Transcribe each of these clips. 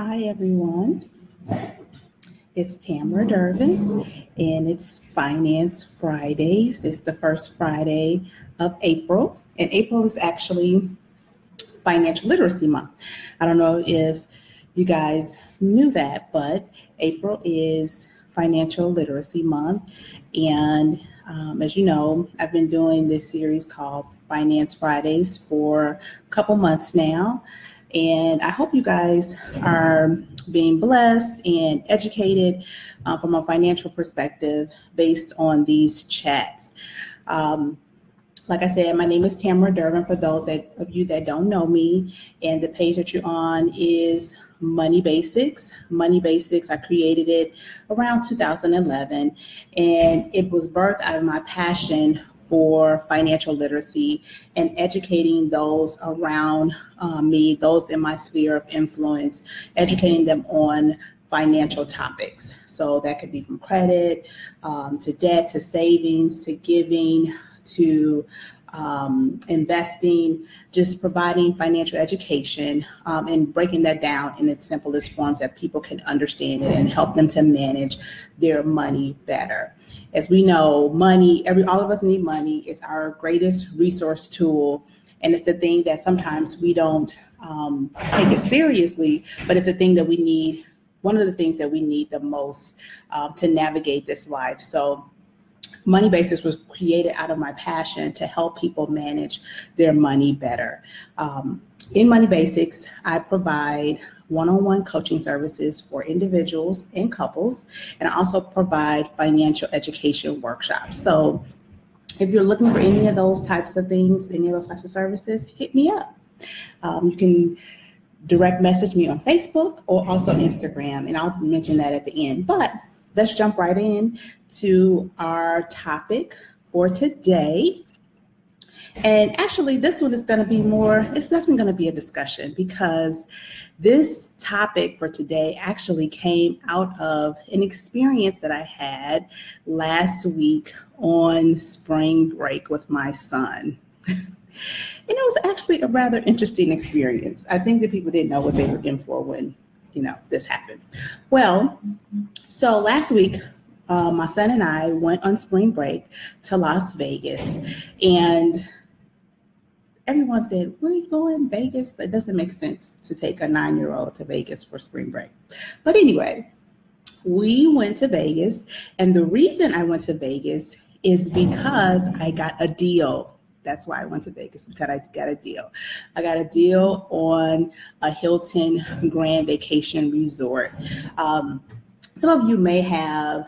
Hi, everyone. It's Tamara Durbin, and it's Finance Fridays. It's the first Friday of April, and April is actually Financial Literacy Month. I don't know if you guys knew that, but April is Financial Literacy Month, and as you know, I've been doing this series called Finance Fridays for a couple months now. And I hope you guys are being blessed and educated from a financial perspective based on these chats. Like I said, my name is Tamara Durbin for those of you that don't know me. And the page that you're on is Money Basics. Money Basics, I created it around 2011. And it was birthed out of my passion for financial literacy and educating those around me, those in my sphere of influence, educating them on financial topics. So that could be from credit to debt, to savings, to giving, to investing, just providing financial education and breaking that down in its simplest forms that people can understand it and help them to manage their money better. As we know, money, all of us need money. It's our greatest resource tool. And it's the thing that sometimes we don't take it seriously, but it's the thing that we need, one of the things that we need the most to navigate this life. So Money Basics was created out of my passion to help people manage their money better. In Money Basics, I provide one-on-one coaching services for individuals and couples, and I also provide financial education workshops. So if you're looking for any of those types of things, any of those types of services, hit me up. You can direct message me on Facebook or also Instagram, and I'll mention that at the end. But let's jump right in to our topic for today. And actually, this one is going to be it's definitely going to be a discussion, because this topic for today actually came out of an experience that I had last week on spring break with my son. And it was actually a rather interesting experience. I think that people didn't know what they were in for when, this happened. Well, so last week, my son and I went on spring break to Las Vegas, and everyone said, "Where are you going, Vegas? That doesn't make sense to take a 9-year-old to Vegas for spring break." But anyway, we went to Vegas, and the reason I went to Vegas is because I got a deal. That's why I went to Vegas, because I got a deal. I got a deal on a Hilton Grand Vacation Resort. Some of you may have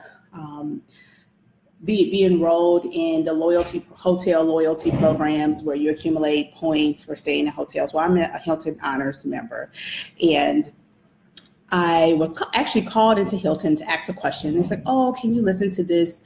be enrolled in the hotel loyalty programs where you accumulate points for staying in hotels. Well, I'm a Hilton Honors member, and I was actually called into Hilton to ask a question. It's like, "Oh, can you listen to this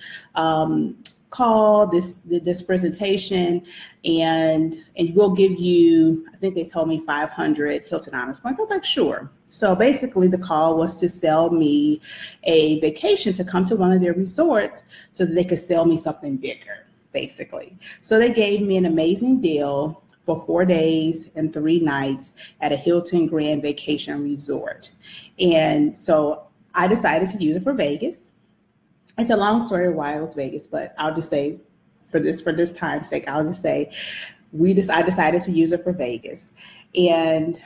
call, this presentation, and we'll give you," I think they told me 500 Hilton Honors points. I was like, "Sure." So basically the call was to sell me a vacation to come to one of their resorts so that they could sell me something bigger, basically. So they gave me an amazing deal for 4 days and 3 nights at a Hilton Grand Vacation Resort. And so I decided to use it for Vegas. It's a long story why it was Vegas, but I'll just say for this time's sake, I'll just say I decided to use it for Vegas. And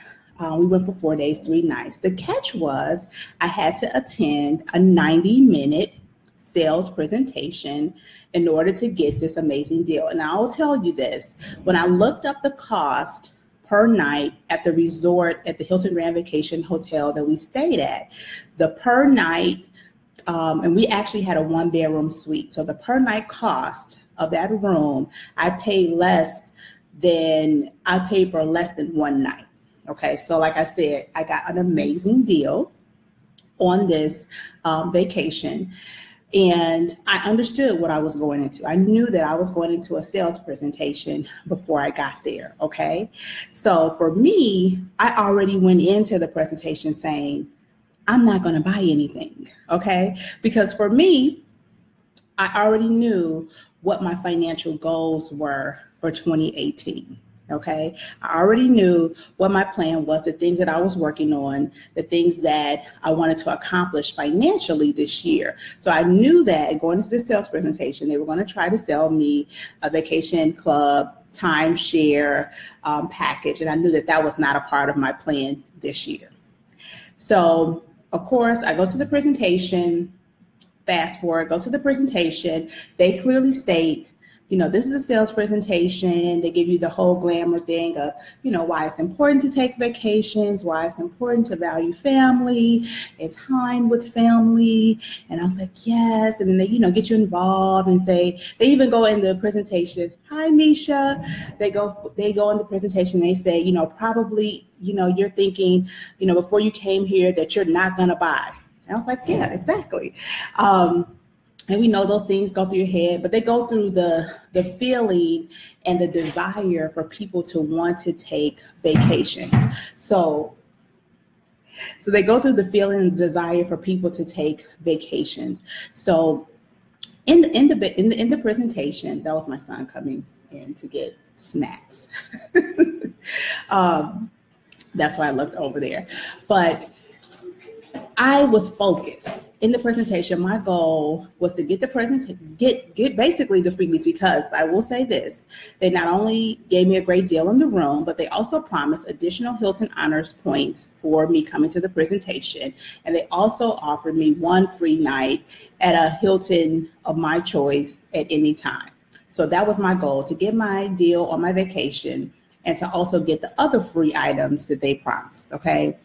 we went for 4 days, 3 nights. The catch was I had to attend a 90-minute sales presentation in order to get this amazing deal. And I will tell you this, when I looked up the cost per night at the resort, at the Hilton Grand Vacation Hotel that we stayed at, the per night, and we actually had a 1-bedroom suite. So the per night cost of that room, I paid for less than 1 night. Okay, so like I said, I got an amazing deal on this vacation, and I understood what I was going into. I knew that I was going into a sales presentation before I got there, okay? So for me, I already went into the presentation saying, I'm not going to buy anything, okay? Because for me, I already knew what my financial goals were for 2018. Okay, I already knew what my plan was, the things that I was working on, the things that I wanted to accomplish financially this year. So I knew that going into the sales presentation, they were going to try to sell me a vacation club timeshare package. And I knew that that was not a part of my plan this year. So of course, I go to the presentation, fast forward, go to the presentation. They clearly state, you know, this is a sales presentation. They give you the whole glamour thing of, you know, why it's important to take vacations, why it's important to value family and time with family. And I was like, yes. And then they, you know, get you involved and say, they even go in the presentation, hi, Misha. They go in the presentation, they say, you know, probably, you know, you're thinking, you know, before you came here that you're not going to buy. And I was like, yeah, exactly. And we know those things go through your head, but they go through the feeling and the desire for people to want to take vacations. So they go through the feeling and the desire for people to take vacations. So in the presentation, that was my son coming in to get snacks. That's why I looked over there. But I was focused. In the presentation, my goal was to get basically the freebies, because I will say this, they not only gave me a great deal in the room, but they also promised additional Hilton Honors points for me coming to the presentation. And they also offered me one free night at a Hilton of my choice at any time. So that was my goal, to get my deal on my vacation and to also get the other free items that they promised, okay?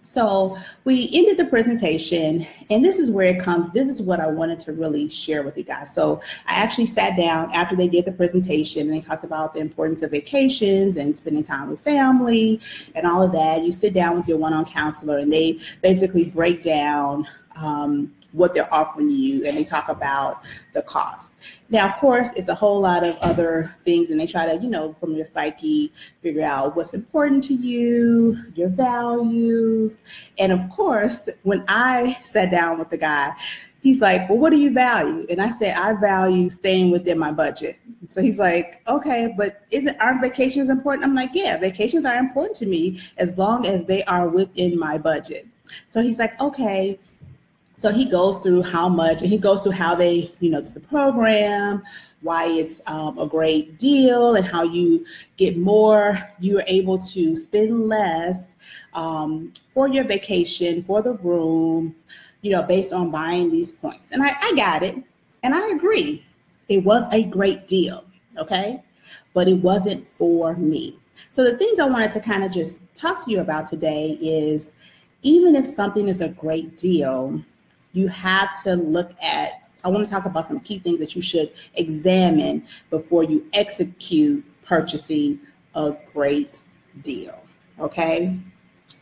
So we ended the presentation, and this is where it comes. This is what I wanted to really share with you guys. So I actually sat down after they did the presentation, and they talked about the importance of vacations and spending time with family and all of that. You sit down with your one-on-one counselor, and they basically break down what they're offering you, and they talk about the cost. Now, of course, it's a whole lot of other things, and they try to, you know, from your psyche, figure out what's important to you, your values. And of course, when I sat down with the guy, he's like, well, what do you value? And I said, I value staying within my budget. So he's like, okay, but aren't vacations important? I'm like, yeah, vacations are important to me as long as they are within my budget. So he's like, okay. So he goes through how much, and he goes through how they, you know, the program, why it's a great deal, and how you get more, you're able to spend less for your vacation, for the room, you know, based on buying these points. And I got it, and I agree. It was a great deal, okay? But it wasn't for me. So the things I wanted to kind of just talk to you about today is, even if something is a great deal, you have to look at, I want to talk about some key things that you should examine before you execute purchasing a great deal, okay?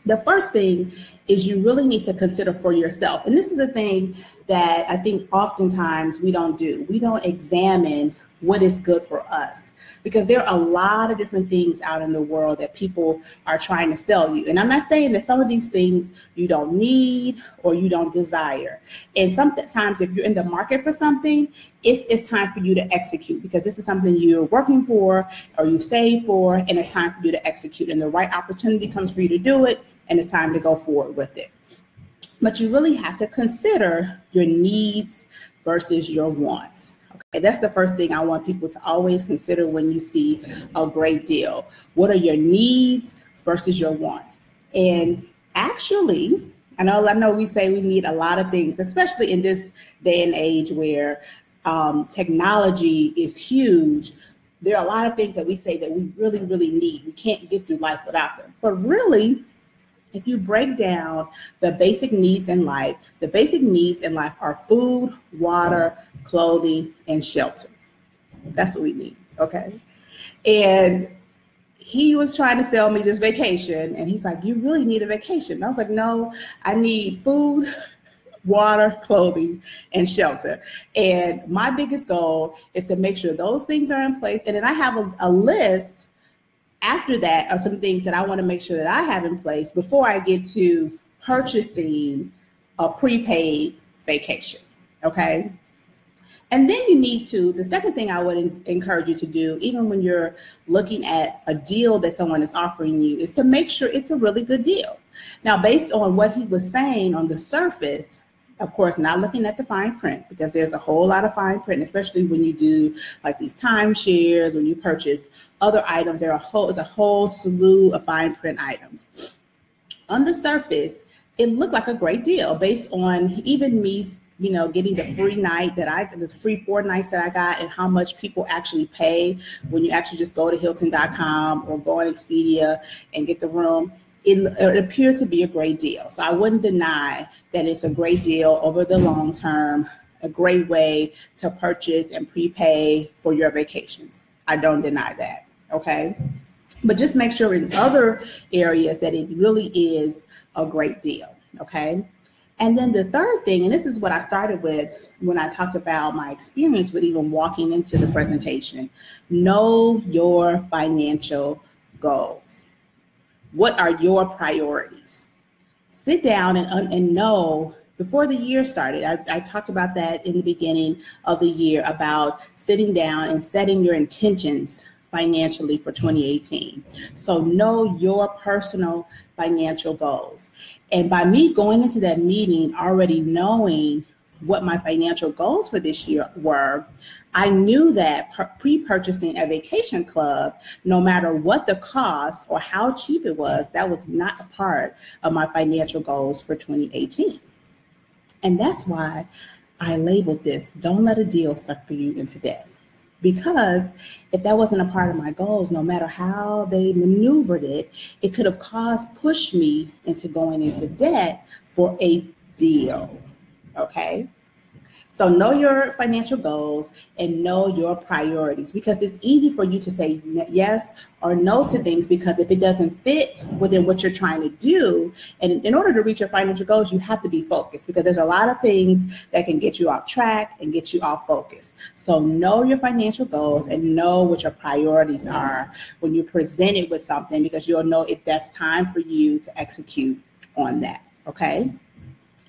The first thing is you really need to consider for yourself. And this is a thing that I think oftentimes we don't do. We don't examine what is good for us, because there are a lot of different things out in the world that people are trying to sell you. And I'm not saying that some of these things you don't need or you don't desire. And sometimes if you're in the market for something, it's time for you to execute, because this is something you're working for or you save for, and it's time for you to execute. And the right opportunity comes for you to do it, and it's time to go forward with it. But you really have to consider your needs versus your wants. Okay, that's the first thing I want people to always consider when you see a great deal. What are your needs versus your wants? And actually, I know we say we need a lot of things, especially in this day and age where technology is huge. There are a lot of things that we say that we really, really need. We can't get through life without them. But really, if you break down the basic needs in life, the basic needs in life are food, water, clothing, and shelter. That's what we need, okay? And he was trying to sell me this vacation, and he's like, you really need a vacation. And I was like, no, I need food, water, clothing, and shelter. And my biggest goal is to make sure those things are in place. And then I have a list after that are some things that I want to make sure that I have in place before I get to purchasing a prepaid vacation, okay? And then you need to, the second thing I would encourage you to do, even when you're looking at a deal that someone is offering you, is to make sure it's a really good deal. Now, based on what he was saying on the surface, of course, not looking at the fine print, because there's a whole lot of fine print, especially when you do like these timeshares, when you purchase other items, there's a whole slew of fine print items. On the surface, it looked like a great deal based on even me, getting the free night the free 4 nights that I got, and how much people actually pay when you actually just go to Hilton.com or go on Expedia and get the room. It appeared to be a great deal. So I wouldn't deny that it's a great deal over the long term, a great way to purchase and prepay for your vacations. I don't deny that, okay? But just make sure in other areas that it really is a great deal, okay? And then the third thing, and this is what I started with when I talked about my experience with even walking into the presentation, know your financial goals. What are your priorities? Sit down and know, before the year started, I talked about that in the beginning of the year, about sitting down and setting your intentions financially for 2018. So know your personal financial goals. And by me going into that meeting already knowing what my financial goals for this year were, I knew that pre-purchasing a vacation club, no matter what the cost or how cheap it was, that was not a part of my financial goals for 2018. And that's why I labeled this, don't let a deal sucker you into debt. Because if that wasn't a part of my goals, no matter how they maneuvered it, it could have pushed me into going into debt for a deal, okay? So know your financial goals and know your priorities, because it's easy for you to say yes or no to things, because if it doesn't fit within what you're trying to do, and in order to reach your financial goals, you have to be focused, because there's a lot of things that can get you off track and get you off focus. So know your financial goals and know what your priorities are when you're presented with something, because you'll know if that's time for you to execute on that, okay?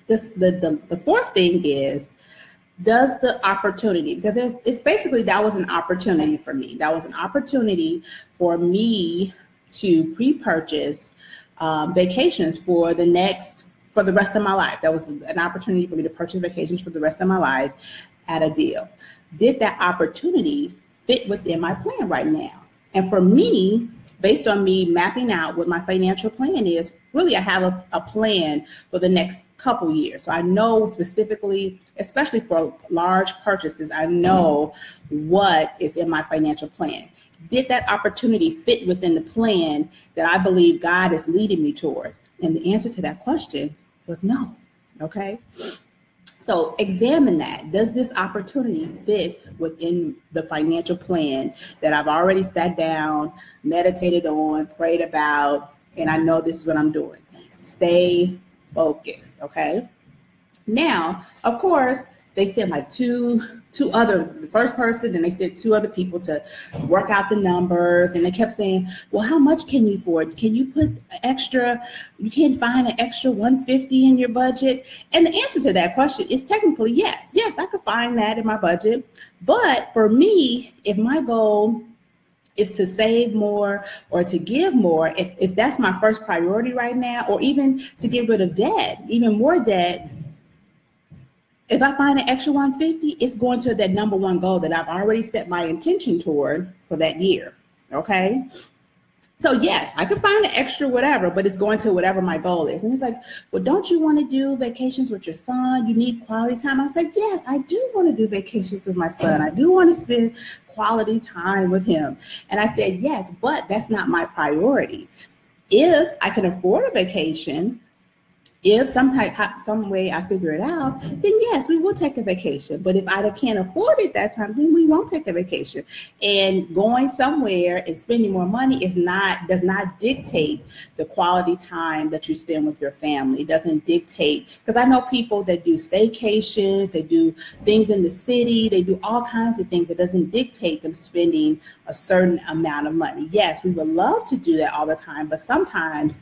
The fourth thing is, does the opportunity, because it's basically, that was an opportunity for me. That was an opportunity for me to pre-purchase vacations for the rest of my life. That was an opportunity for me to purchase vacations for the rest of my life at a deal. Did that opportunity fit within my plan right now? And for me, based on me mapping out what my financial plan is, really I have a plan for the next couple years. So I know specifically, especially for large purchases, I know what is in my financial plan. Did that opportunity fit within the plan that I believe God is leading me toward? And the answer to that question was no, okay? So examine that. Does this opportunity fit within the financial plan that I've already sat down, meditated on, prayed about, and I know this is what I'm doing? Stay focused, okay? Now, of course, they sent like the first person, and they sent 2 other people to work out the numbers, and they kept saying, well, how much can you afford? Can you put you can't find an extra $150 in your budget? And the answer to that question is technically yes. Yes, I could find that in my budget. But for me, if my goal is to save more or to give more, if that's my first priority right now, or even to get rid of debt, even more debt, if I find an extra $150, it's going to that number one goal that I've already set my intention toward for that year, okay? So yes, I can find an extra whatever, but it's going to whatever my goal is. And it's like, well, don't you want to do vacations with your son? You need quality time. I was like, yes, I do want to do vacations with my son. I do want to spend quality time with him. And I said, yes, but that's not my priority. If I can afford a vacation, if some way I figure it out, then yes, we will take a vacation. But if I can't afford it that time, then we won't take a vacation. And going somewhere and spending more money does not dictate the quality time that you spend with your family. It doesn't dictate, because I know people that do staycations, they do things in the city, they do all kinds of things. It doesn't dictate them spending a certain amount of money. Yes, we would love to do that all the time, but sometimes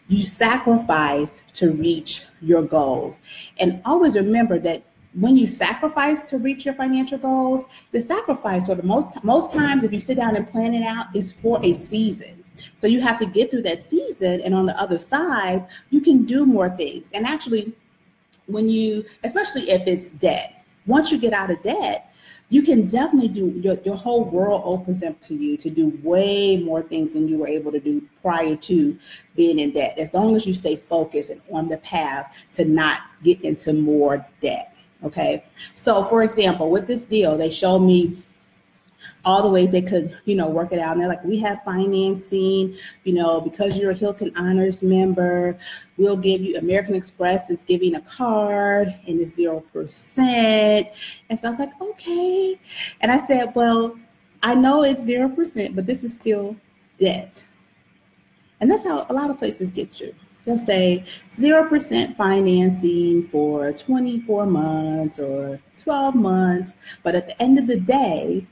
you sacrifice to reach your goals. And always remember that when you sacrifice to reach your financial goals, the sacrifice, or the most times if you sit down and plan it out, is for a season. So you have to get through that season, and on the other side, you can do more things. And actually, when you, especially if it's debt, once you get out of debt, you can definitely do, your whole world opens up to you to do way more things than you were able to do prior to being in debt, as long as you stay focused and on the path to not get into more debt. Okay. So for example, with this deal, they showed me all the ways they could, work it out. And they're like, we have financing, because you're a Hilton Honors member, we'll give you, American Express is giving a card and it's 0%. And so I was like, okay. And I said, well, I know it's 0%, but this is still debt. And that's how a lot of places get you. They'll say 0% financing for 24 months or 12 months. But at the end of the day,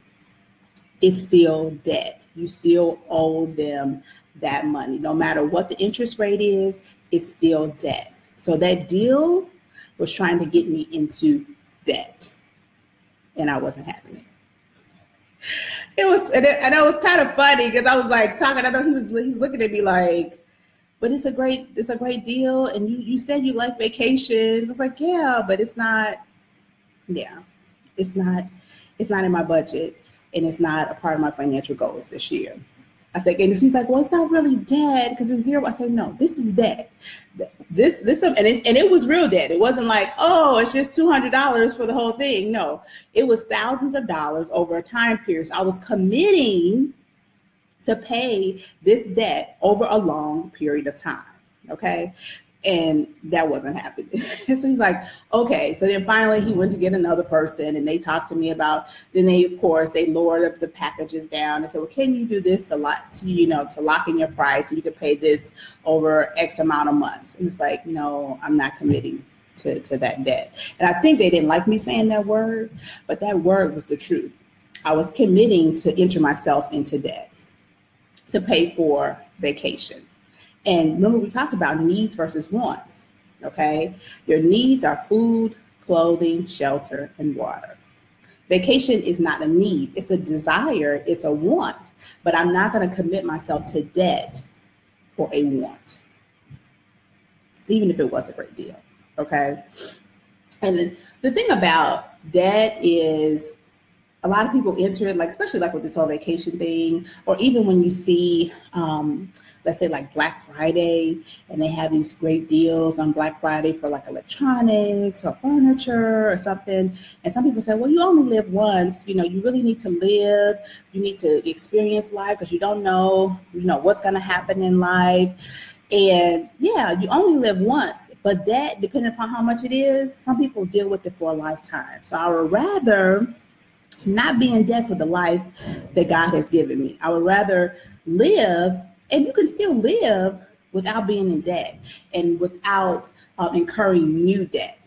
it's still debt. You still owe them that money. No matter what the interest rate is, it's still debt. So that deal was trying to get me into debt, and I wasn't having it. It was, and it was kind of funny because I was like talking. I know he's looking at me like, but it's a great deal. And you said you like vacations. I was like, yeah, but it's not in my budget. And it's not a part of my financial goals this year. I said, and he's like, well, it's not really debt because it's 0. I said, no, this is debt. This, and it was real debt. It wasn't like, oh, it's just $200 for the whole thing. No, it was thousands of dollars over a time period. So I was committing to pay this debt over a long period of time. Okay. And that wasn't happening. So he's like, okay. So then finally he went to get another person, and they talked to me about, then they lowered up the packages down and said, well, can you do this to lock in your price, and you could pay this over X amount of months? And it's like, no, I'm not committing to that debt. And I think they didn't like me saying that word, but that word was the truth. I was committing to enter myself into debt to pay for vacation. And remember, we talked about needs versus wants, okay? Your needs are food, clothing, shelter, and water. Vacation is not a need. It's a desire. It's a want. But I'm not going to commit myself to debt for a want, even if it was a great deal, okay? And the thing about debt is, a lot of people enter it, like, especially like with this whole vacation thing, or even when you see, let's say like Black Friday, and they have these great deals on Black Friday for like electronics or furniture or something. And some people say, well, you only live once, you really need to live, you need to experience life because you don't know, what's going to happen in life. And yeah, you only live once, but that, depending upon how much it is, some people deal with it for a lifetime. So I would rather not be in debt for the life that God has given me. I would rather live, and you can still live without being in debt and without incurring new debt.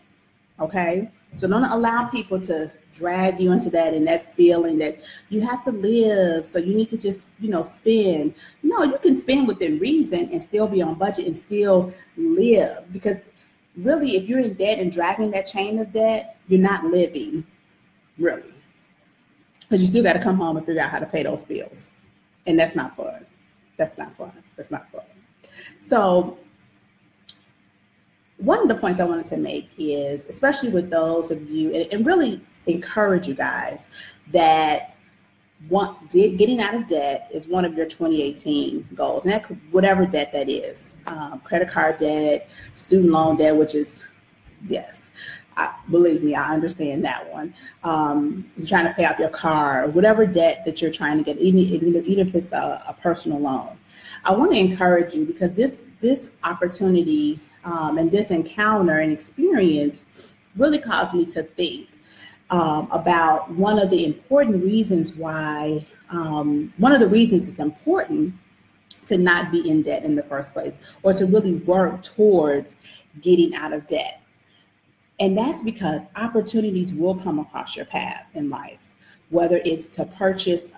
Okay. So don't allow people to drag you into that and that feeling that you have to live. So you need to just, spend. No, you can spend within reason and still be on budget and still live. Because really, if you're in debt and dragging that chain of debt, you're not living, really. Because you still got to come home and figure out how to pay those bills. And that's not fun. That's not fun. That's not fun. So one of the points I wanted to make is, especially with those of you, and really encourage you guys, that getting out of debt is one of your 2018 goals. And that could, whatever debt that is, credit card debt, student loan debt, which is, yes. Believe me, I understand that one. You're trying to pay off your car, whatever debt that you're trying to get, even if it's a personal loan. I want to encourage you, because this opportunity and this encounter and experience really caused me to think about one of the important reasons why, one of the reasons it's important to not be in debt in the first place, or to really work towards getting out of debt. And that's because opportunities will come across your path in life, whether it's to purchase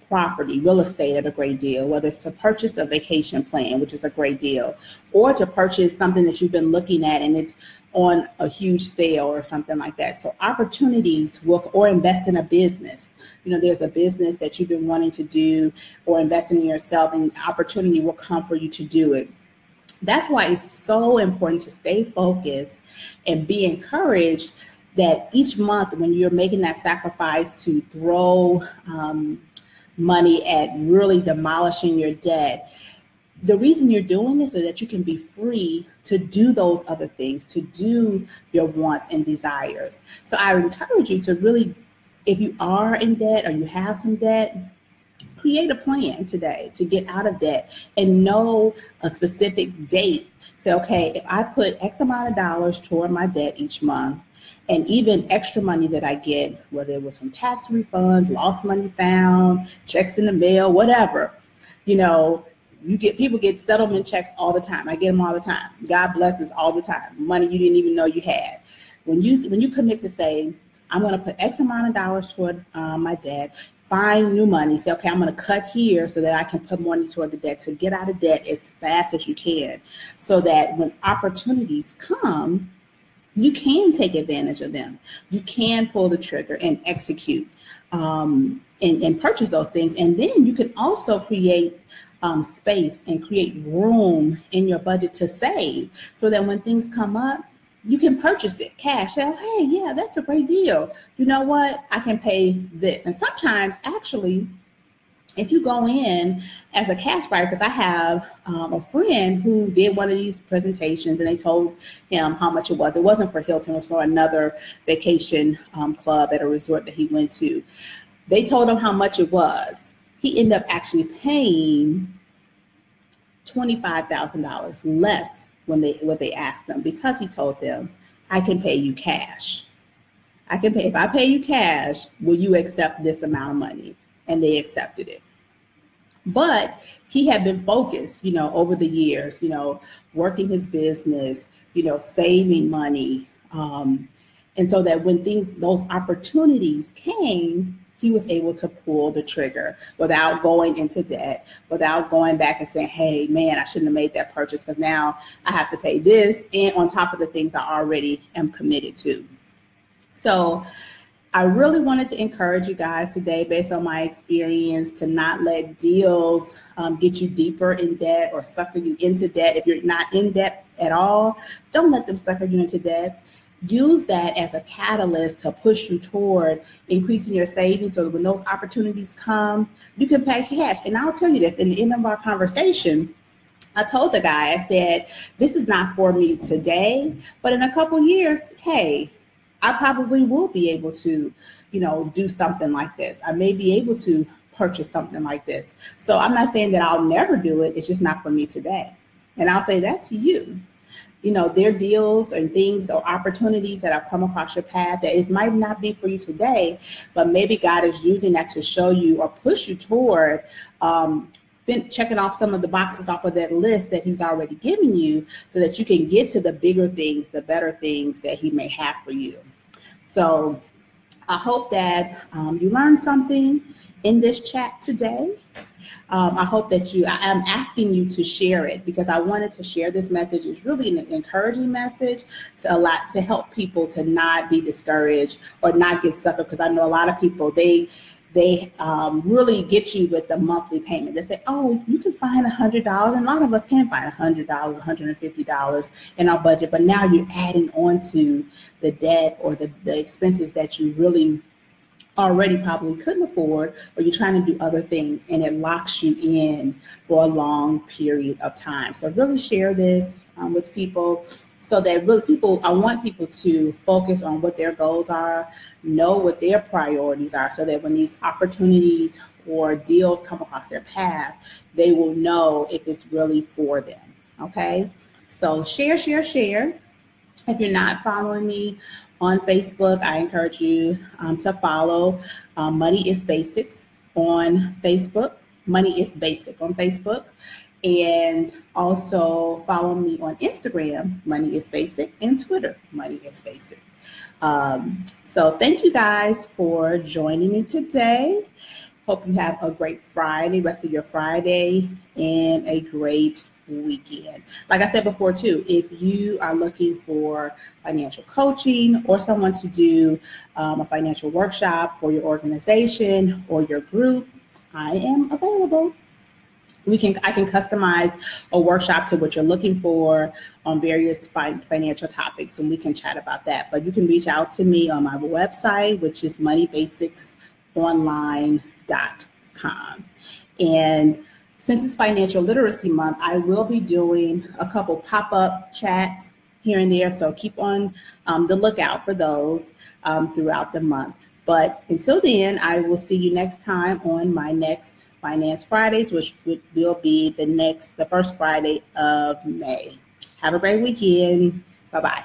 property, real estate at a great deal, whether it's to purchase a vacation plan, which is a great deal, or to purchase something that you've been looking at and it's on a huge sale or something like that. So opportunities will, or invest in a business. You know, there's a business that you've been wanting to do or invest in yourself, and opportunity will come for you to do it. That's why it's so important to stay focused and be encouraged that each month when you're making that sacrifice to throw money at really demolishing your debt, the reason you're doing this is that you can be free to do those other things, to do your wants and desires. So I encourage you to really, if you are in debt or you have some debt, create a plan today to get out of debt and know a specific date. Say, okay, if I put X amount of dollars toward my debt each month, and even extra money that I get, whether it was from tax refunds, lost money found, checks in the mail, whatever, you know, people get settlement checks all the time. I get them all the time. God blesses all the time. Money you didn't even know you had. When you commit to say, I'm going to put X amount of dollars toward my debt, find new money, say, okay, I'm going to cut here so that I can put money toward the debt, to get out of debt as fast as you can, so that when opportunities come, you can take advantage of them. You can pull the trigger and execute and purchase those things. And then you can also create space and create room in your budget to save, so that when things come up, you can purchase it cash. Say, hey, yeah, that's a great deal. You know what? I can pay this. And sometimes, actually, if you go in as a cash buyer, because I have a friend who did one of these presentations and they told him how much it was. It wasn't for Hilton, it was for another vacation club at a resort that he went to. They told him how much it was. He ended up actually paying $25,000 less what they asked them, because he told them, I can pay you cash. If I pay you cash, will you accept this amount of money? And they accepted it. But he had been focused, you know, over the years, you know, working his business, you know, saving money. And so that when those opportunities came, he was able to pull the trigger without going into debt, without going back and saying, hey, man, I shouldn't have made that purchase because now I have to pay this, and on top of the things I already am committed to. So I really wanted to encourage you guys today, based on my experience, to not let deals get you deeper in debt or sucker you into debt. If you're not in debt at all, don't let them sucker you into debt. Use that as a catalyst to push you toward increasing your savings, so that when those opportunities come, you can pay cash. And I'll tell you this, in the end of our conversation, I told the guy, I said, this is not for me today, but in a couple years, hey, I probably will be able to, you know, do something like this. I may be able to purchase something like this. So I'm not saying that I'll never do it. It's just not for me today. And I'll say that to you. You know, there are deals and things or opportunities that have come across your path that it might not be for you today, but maybe God is using that to show you or push you toward checking off some of the boxes off of that list that he's already given you, so that you can get to the bigger things, the better things that he may have for you. So I hope that you learned something in this chat today. I hope that I'm asking you to share it, because I wanted to share this message. It's really an encouraging message to help people to not be discouraged or not get suckered, because I know a lot of people, they really get you with the monthly payment. They say, oh, you can find $100. And a lot of us can find $100, $150 in our budget, but now you're adding on to the debt or the expenses that you really already probably couldn't afford, or you're trying to do other things, and it locks you in for a long period of time. So really share this with people, so that really I want people to focus on what their goals are, know what their priorities are, so that when these opportunities or deals come across their path, they will know if it's really for them. Okay, so share. If you're not following me on Facebook, I encourage you to follow Money is Basics on Facebook. Money is Basic on Facebook. And also follow me on Instagram, Money is Basic, and Twitter, Money is Basic. So thank you guys for joining me today. Hope you have a great Friday, rest of your Friday, and a great weekend. Like I said before too, if you are looking for financial coaching or someone to do a financial workshop for your organization or your group, I am available. I can customize a workshop to what you're looking for on various financial topics, and we can chat about that. But you can reach out to me on my website, which is moneybasicsonline.com. And since it's Financial Literacy Month, I will be doing a couple pop-up chats here and there, so keep on the lookout for those throughout the month. But until then, I will see you next time on my next Finance Fridays, which will be the first Friday of May. Have a great weekend. Bye-bye.